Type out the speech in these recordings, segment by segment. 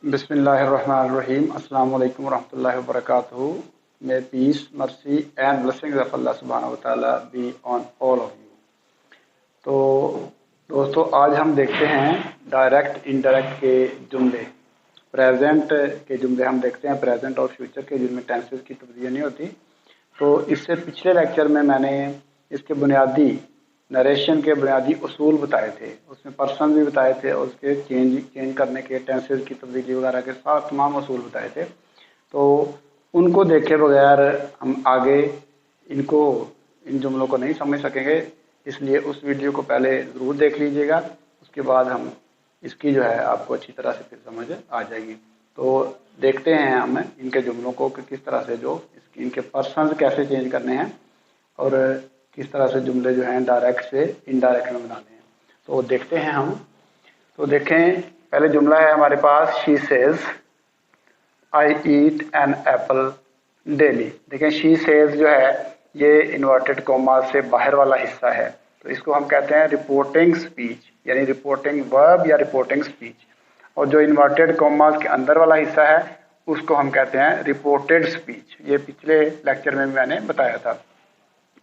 बिस्मिल्लाहिर्रहमानिर्रहीम। अस्सलाम वालेकुम रहमतुल्लाहि व बरकातुहू। May peace, mercy and blessings of Allah subhanahu wa ta'ala be on all of you। तो दोस्तों, आज हम देखते हैं डायरेक्ट इनडायरेक्ट के जुमले। प्रेजेंट के जुमले हम देखते हैं, प्रेजेंट और फ्यूचर के, जिनमें टेंसेस की तब्दीली नहीं होती। तो इससे पिछले लेक्चर में मैंने इसके बुनियादी नरेशन के बुनियादी उसूल बताए थे, उसमें पर्सन भी बताए थे और उसके चेंज करने के, टेंसेस की तब्दीली वगैरह के साथ तमाम उसूल बताए थे। तो उनको देखे बगैर हम आगे इन जुमलों को नहीं समझ सकेंगे, इसलिए उस वीडियो को पहले ज़रूर देख लीजिएगा। उसके बाद हम इसकी जो है आपको अच्छी तरह से फिर समझ आ जाएगी। तो देखते हैं हम इनके जुमलों को कि किस तरह से इनके पर्सन कैसे चेंज करने हैं और किस तरह से जुमले जो हैं डायरेक्ट से इनडायरेक्ट में बनाने हैं। तो देखते हैं हम। तो देखें, पहले जुमला है हमारे पास, she says I eat an apple daily. देखें, शी सेज जो है ये इन्वर्टेड कॉमा से बाहर वाला हिस्सा है, तो इसको हम कहते हैं रिपोर्टिंग स्पीच, यानी रिपोर्टिंग वर्ब या रिपोर्टिंग स्पीच। और जो इन्वर्टेड कॉमा के अंदर वाला हिस्सा है उसको हम कहते हैं रिपोर्टेड स्पीच। ये पिछले लेक्चर में मैंने बताया था।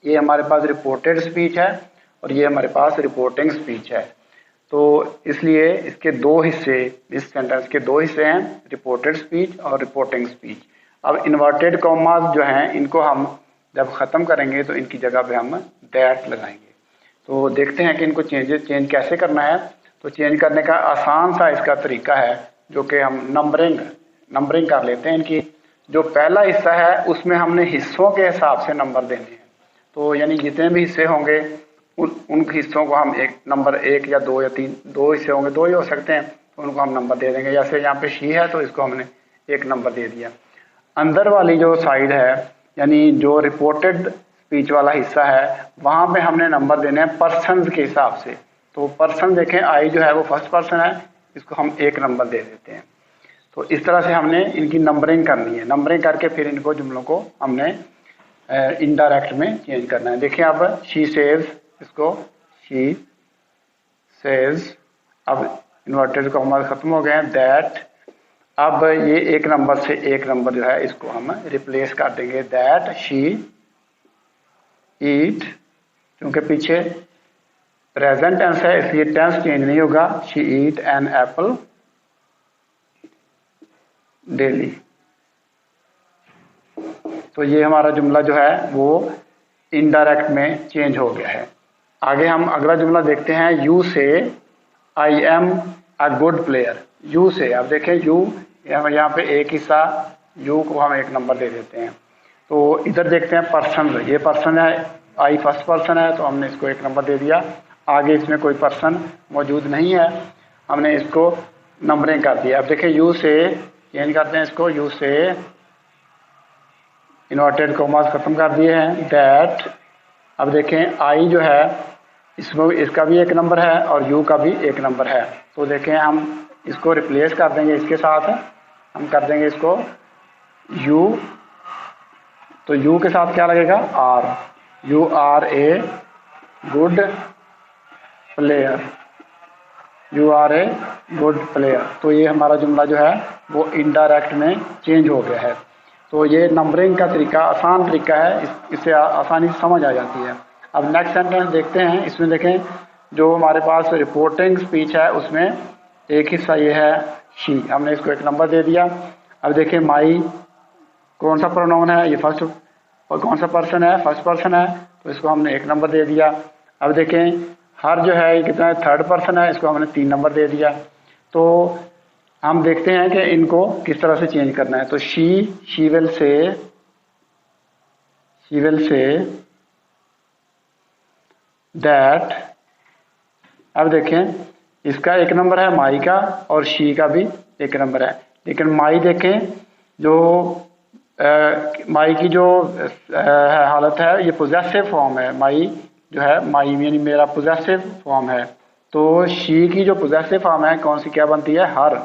ये हमारे पास रिपोर्टेड स्पीच है और ये हमारे पास रिपोर्टिंग स्पीच है। तो इसलिए इसके दो हिस्से, इस सेंटेंस के दो हिस्से हैं, रिपोर्टेड स्पीच और रिपोर्टिंग स्पीच। अब इन्वर्टेड कॉमास जो हैं इनको हम जब ख़त्म करेंगे तो इनकी जगह पे हम दैट लगाएंगे। तो देखते हैं कि इनको चेंज कैसे करना है। तो चेंज करने का आसान सा इसका तरीका है, जो कि हम नंबरिंग कर लेते हैं। इनकी जो पहला हिस्सा है उसमें हमने हिस्सों के हिसाब से नंबर देने हैं। तो यानी जितने भी हिस्से होंगे उन हिस्सों को हम नंबर 1 या 2 या 3, 2 हिस्से होंगे, 2 ही हो सकते हैं, तो उनको हम नंबर दे देंगे। जैसे यहाँ पे शी है तो इसको हमने 1 नंबर दे दिया। अंदर वाली जो साइड है, यानी जो रिपोर्टेड स्पीच वाला हिस्सा है, वहाँ पे हमने नंबर देने हैं पर्सन के हिसाब से। तो पर्सन देखें, आई जो है वो फर्स्ट पर्सन है, इसको हम 1 नंबर दे देते हैं। तो इस तरह से हमने इनकी नंबरिंग करनी है। नंबरिंग करके फिर इनको जुमलों को हमने इनडायरेक्ट में चेंज करना है। देखिए, अब शी सेज, इसको शी सेज, अब इन्वर्टेड कॉमा खत्म हो गए हैं, दैट। अब ये 1 नंबर से 1 नंबर जो है इसको हम रिप्लेस कर देंगे, दैट शी ईट। क्योंकि पीछे प्रेजेंट टेंस है इसलिए टेंस चेंज नहीं होगा। She eat an apple daily. तो ये हमारा जुमला जो है वो इनडायरेक्ट में चेंज हो गया है। आगे हम अगला जुमला देखते हैं, you say I am a good player. You से, आप देखें यू, यहाँ पे एक हिस्सा यू को हम 1 नंबर दे देते हैं। तो इधर देखते हैं पर्सन, ये पर्सन है, आई फर्स्ट पर्सन है तो हमने इसको 1 नंबर दे दिया। आगे इसमें कोई पर्सन मौजूद नहीं है, हमने इसको नंबरिंग कर दिया। अब देखें, यू से चेंज करते हैं इसको, यू से इन्वर्टेड कॉमास खत्म कर दिए हैं, दैट। अब देखें, आई जो है इसमें इसका भी 1 नंबर है और यू का भी 1 नंबर है। तो देखें, हम इसको रिप्लेस कर देंगे, इसके साथ हम कर देंगे इसको यू। तो यू के साथ क्या लगेगा, R. You are a good player, you are a good player. तो ये हमारा जुमला जो है वो इनडायरेक्ट में चेंज हो गया है। तो ये नंबरिंग का तरीका आसान तरीका है, इससे आसानी से समझ आ जाती है। अब नेक्स्ट सेंटेंस देखते हैं। इसमें देखें, जो हमारे पास रिपोर्टिंग स्पीच है उसमें एक हिस्सा ये है शी, हमने इसको 1 नंबर दे दिया। अब देखें, माई कौन सा प्रोनाउन है, ये फर्स्ट, और कौन सा पर्सन है, फर्स्ट पर्सन है, तो इसको हमने 1 नंबर दे दिया। अब देखें, हर जो है ये कितना है, थर्ड पर्सन है, इसको हमने 3 नंबर दे दिया। तो हम देखते हैं कि इनको किस तरह से चेंज करना है। तो शी विल से दैट। अब देखें, इसका 1 नंबर है माई का और शी का भी 1 नंबर है। लेकिन माई देखें, जो माई की जो हालत है ये पोजेसिव फॉर्म है। माई जो है, माई यानी मेरा पोजेसिव फॉर्म है। तो शी की जो पोजेसिव फॉर्म है कौन सी, क्या बनती है, हर।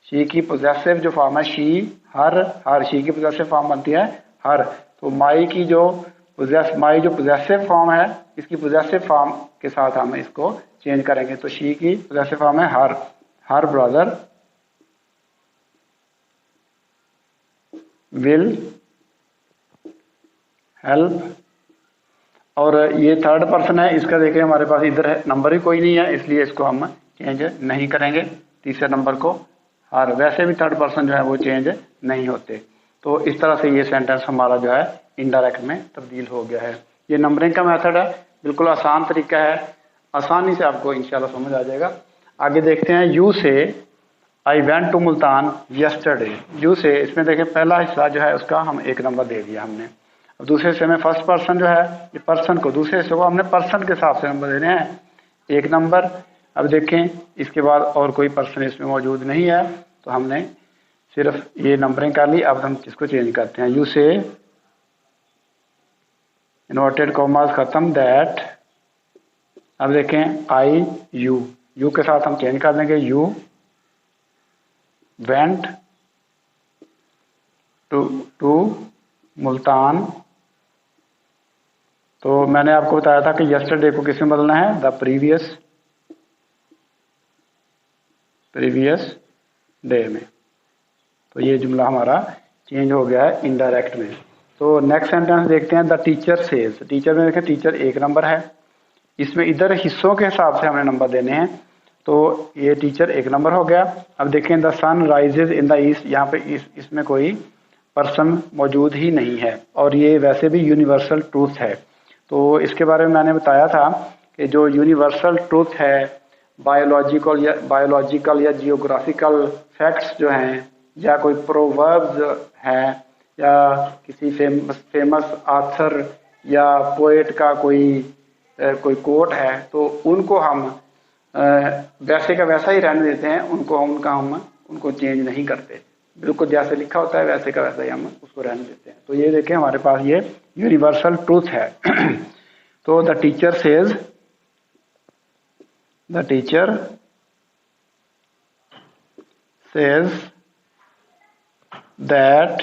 शी की पोजेसिव जो फॉर्म है शी, हर शी की पोजेसिव फॉर्म बनती है हर। तो माई जो पोजेसिव फॉर्म है, इसकी पोजेसिव फॉर्म के साथ हम इसको चेंज करेंगे। तो शी की पोजेसिव फॉर्म है हर ब्रदर विल हेल्प, और ये थर्ड पर्सन है, इसका देखिए हमारे पास इधर है नंबर ही कोई नहीं है, इसलिए इसको हम चेंज नहीं करेंगे तीसरे नंबर को। और वैसे भी थर्ड पर्सन जो है वो चेंज नहीं होते। तो इस तरह से ये सेंटेंस हमारा जो है इनडायरेक्ट में तब्दील हो गया है। ये नंबरिंग का मेथड है, बिल्कुल आसान तरीका है, आसानी से आपको इंशाल्लाह समझ आ जाएगा। आगे देखते हैं you say I went to Multan yesterday. You say इसमें देखिए पहला हिस्सा जो है उसका हम 1 नंबर दे दिया हमने। अब दूसरे हिस्से में फर्स्ट पर्सन जो है, ये पर्सन को, दूसरे हिस्से को हमने पर्सन के हिसाब से नंबर देने हैं 1 नंबर। अब देखें इसके बाद और कोई पर्सन इसमें मौजूद नहीं है, तो हमने सिर्फ ये नंबरिंग कर ली। अब हम इसको चेंज करते हैं, यू से इन्वर्टेड कॉमास खत्म दैट। अब देखें आई यू, यू के साथ हम चेंज कर देंगे, यू वेंट टू मुल्तान। तो मैंने आपको बताया था कि यस्टरडे को किसमें बदलना है, द प्रीवियस डे में। तो ये जुमला हमारा चेंज हो गया है इनडायरेक्ट में। तो नेक्स्ट सेंटेंस देखते हैं, द टीचर सेज। टीचर में देखें टीचर 1 नंबर है, इसमें इधर हिस्सों के हिसाब से हमने नंबर देने हैं, तो ये टीचर 1 नंबर हो गया। अब देखें the sun rises in the east, यहाँ पे इसमें कोई पर्सन मौजूद ही नहीं है, और ये वैसे भी यूनिवर्सल ट्रूथ है। तो इसके बारे में मैंने बताया था कि जो यूनिवर्सल ट्रूथ है, बायोलॉजिकल या जियोग्राफिकल फैक्ट्स जो हैं, या कोई प्रोवर्ब्स हैं, या किसी फेमस आथर या पोएट का कोई कोट है, तो उनको हम वैसे का वैसा ही रहने देते हैं, उनको चेंज नहीं करते। बिल्कुल जैसे लिखा होता है वैसे का वैसा ही हम उसको रहने देते हैं। तो ये देखें हमारे पास ये यूनिवर्सल ट्रूथ है। तो the teacher says that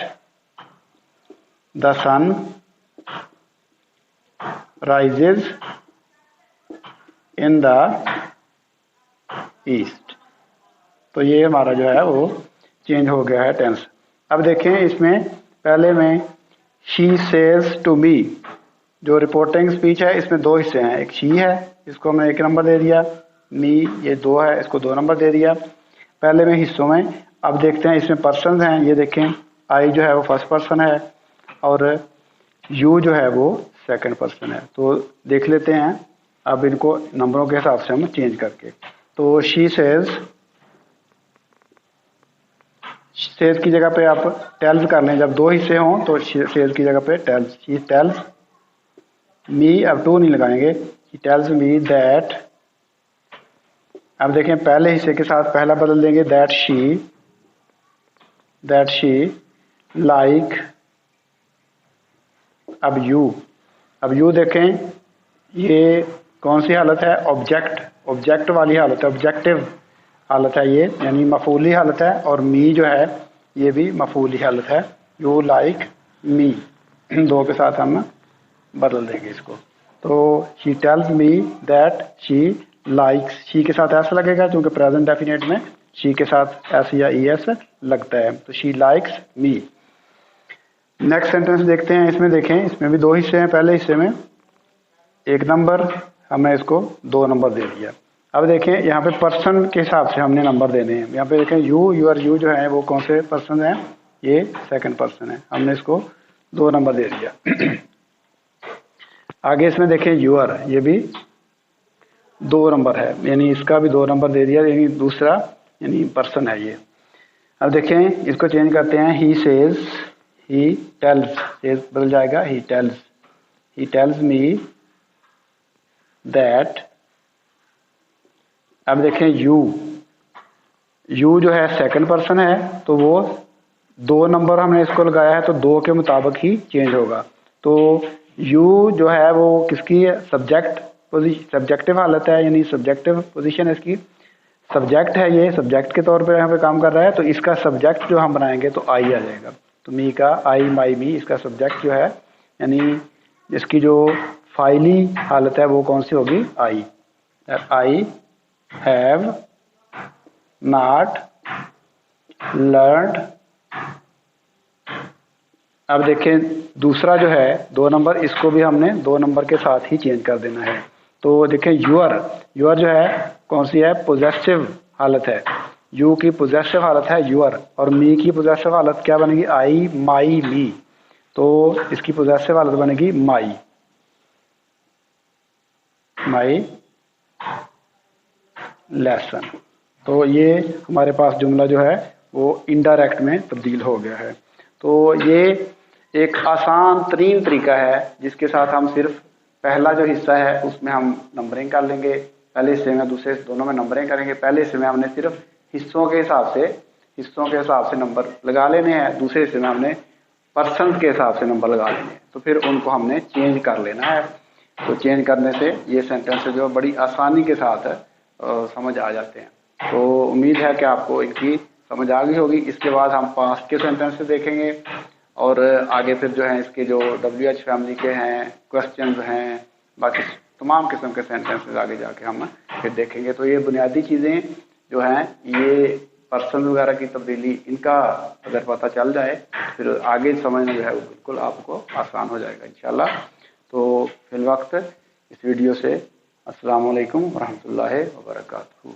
the sun rises in the east. तो ये हमारा जो है वो चेंज हो गया है टेंस। अब देखें इसमें पहले में शी सेज टू मी, जो रिपोर्टिंग स्पीच है इसमें 2 हिस्से हैं, एक शी है इसको हमने 1 नंबर दे दिया, मी ये 2 है इसको 2 नंबर दे दिया पहले में हिस्सों में। अब देखते हैं इसमें पर्सन हैं, ये देखें आई जो है वो फर्स्ट पर्सन है और यू जो है वो सेकंड पर्सन है। तो देख लेते हैं अब इनको नंबरों के हिसाब से हम चेंज करके। तो शी सेज की जगह पे आप टेल्स कर लें, जब 2 हिस्से हों तो सेज की जगह पे टेल्स। शी टेल्स मी, अब 2 नहीं लगाएंगे, शी टेल्स मी दैट। अब देखें पहले हिस्से के साथ पहला बदल देंगे, दैट शी लाइक। अब यू देखें ये कौन सी हालत है, ऑब्जेक्ट वाली हालत है, ऑब्जेक्टिव हालत है ये, यानी मफूली हालत है। और मी जो है ये भी मफूली हालत है, यू लाइक मी। 2 के साथ हम बदल देंगे इसको। तो she tells me that she likes, she के साथ एस लगेगा क्योंकि प्रेजेंट डेफिनेट में शी के साथ एस या ई एस लगता है, तो she likes me. Next sentence देखते हैं, इसमें देखें इसमें भी 2 हिस्से हैं, पहले हिस्से में 1 नंबर, हमने इसको 2 नंबर दे दिया। अब देखें यहाँ पे पर्सन के हिसाब से हमने नंबर देने हैं। यहाँ पे देखें यू जो है वो कौन से पर्सन है, ये सेकंड पर्सन है, हमने इसको 2 नंबर दे दिया। आगे इसमें देखें यूर, ये भी 2 नंबर है, यानी इसका भी 2 नंबर दे दिया, यानी दूसरा यानी पर्सन है ये। अब देखें इसको चेंज करते हैं, he says, he tells, says बदल जाएगा ही टेल्स मी दैट। अब देखें यू जो है सेकंड पर्सन है, तो वो 2 नंबर हमने इसको लगाया है, तो 2 के मुताबिक ही चेंज होगा। तो यू जो है वो किसकी सब्जेक्टिव हालत है, यानी सब्जेक्टिव पोजीशन है इसकी, सब्जेक्ट है ये, सब्जेक्ट के तौर पर यहाँ पे काम कर रहा है। तो इसका सब्जेक्ट जो हम बनाएंगे तो आई आ जाएगा। तो मी का आई, माई, मी, इसका सब्जेक्ट जो है यानी इसकी जो फाइली हालत है वो कौन सी होगी, आई हैव नॉट लर्नड अब देखें दूसरा जो है 2 नंबर, इसको भी हमने 2 नंबर के साथ ही चेंज कर देना है। तो देखें यूअर, यूअर जो है कौन सी है, पोजेसिव हालत है। यू की पोजेसिव हालत है यूअर, और मी की पोजेसिव हालत क्या बनेगी, आई, माई, मी। तो इसकी पोजेसिव हालत बनेगी माई, माई लेसन। तो ये हमारे पास जुमला जो है वो इनडायरेक्ट में तब्दील हो गया है। तो ये एक आसान तरीन तरीका है जिसके साथ हम सिर्फ पहला जो हिस्सा है उसमें हम नंबरिंग कर लेंगे। पहले हिस्से में दूसरे दोनों में नंबरिंग करेंगे। पहले हिस्से में हमने सिर्फ हिस्सों के हिसाब से नंबर लगा लेने हैं। दूसरे हिस्से में हमने पर्सन के हिसाब से नंबर लगा लेने हैं। तो फिर उनको हमने चेंज कर लेना है। तो चेंज करने से ये सेंटेंस जो बड़ी आसानी के साथ समझ आ जाते हैं। तो उम्मीद है कि आपको इनकी समझ आ गई होगी। इसके बाद हम पास्ट के सेंटेंस देखेंगे और आगे फिर जो है इसके जो WH फैमिली के हैं, क्वेश्चन हैं, बाकी तमाम किस्म के सेंटेंसेस आगे जाके हम फिर देखेंगे। तो ये बुनियादी चीज़ें जो हैं, ये पर्सन वगैरह की तब्दीली, इनका अगर पता चल जाए फिर आगे समझना जो है वो बिल्कुल आपको आसान हो जाएगा इंशाल्लाह। तो फिल वक्त इस वीडियो से अस्सलाम वालेकुम वरहमतुल्लाहि वबरकातुहू।